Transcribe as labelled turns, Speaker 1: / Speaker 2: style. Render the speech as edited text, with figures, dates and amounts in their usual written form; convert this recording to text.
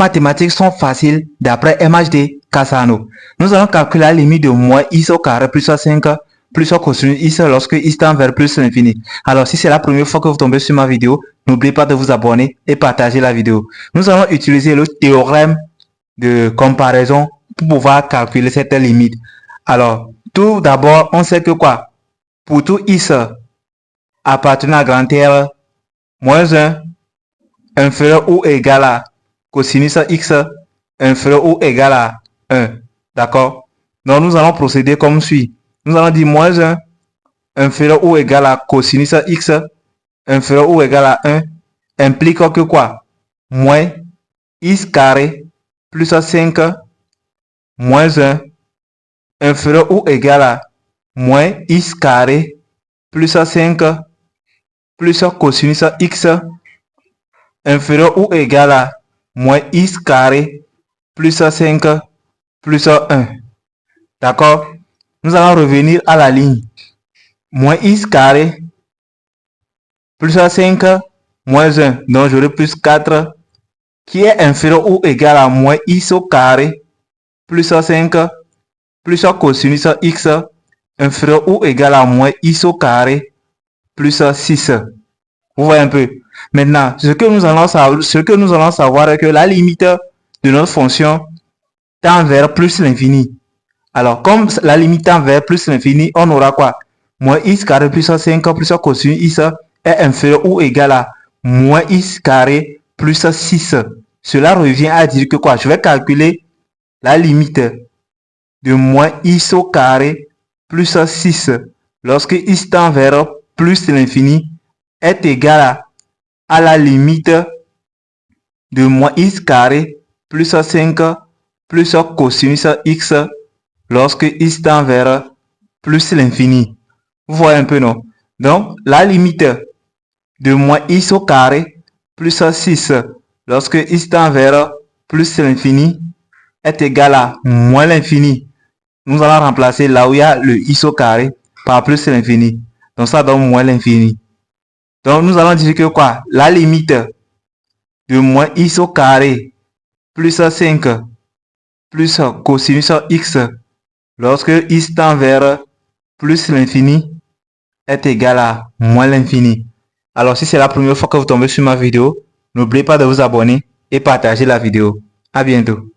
Speaker 1: mathématiques sont faciles d'après MHD Cassano. Nous allons calculer la limite de moins x au carré plus 5 plus cosinus x lorsque x tend vers plus l'infini. Alors si c'est la première fois que vous tombez sur ma vidéo, n'oubliez pas de vous abonner et partager la vidéo. Nous allons utiliser le théorème de comparaison pour pouvoir calculer cette limite. Alors, tout d'abord, on sait que quoi? Pour tout x appartenant à grand R, moins 1 inférieur ou égal à cosinus x inférieur ou égal à 1. D'accord? Donc, nous allons procéder comme suit. Nous allons dire moins 1 inférieur ou égal à cosinus x inférieur ou égal à 1 implique que quoi? Moins x carré plus 5 moins 1 inférieur ou égal à moins x carré plus 5 plus cosinus x inférieur ou égal à moins x carré plus 5 plus 1. D'accord? Nous allons revenir à la ligne. Moins x carré plus 5 moins 1. Donc j'aurai plus 4 qui est inférieur ou égal à moins x au carré plus 5 plus cosinus x inférieur ou égal à moins x au carré plus 6. Vous voyez un peu. Maintenant, ce que nous allons savoir est que la limite de notre fonction tend vers plus l'infini. Alors, comme la limite tend vers plus l'infini, on aura quoi? Moins x carré plus 5 plus cosinus x est inférieur ou égal à moins x carré plus 6. Cela revient à dire que quoi? Je vais calculer la limite de moins x au carré plus 6 lorsque x tend vers plus l'infini est égal à la limite de moins x carré plus 5 plus cosinus x lorsque x tend vers plus l'infini. Vous voyez un peu, non? Donc, la limite de moins x au carré plus 6 lorsque x tend vers plus l'infini est égal à moins l'infini. Nous allons remplacer là où il y a le x au carré par plus l'infini. Donc, ça donne moins l'infini. Donc, nous allons dire que quoi? La limite de moins x au carré plus 5 plus cosinus x lorsque x tend vers plus l'infini est égal à moins l'infini. Alors, si c'est la première fois que vous tombez sur ma vidéo, n'oubliez pas de vous abonner et partager la vidéo. À bientôt.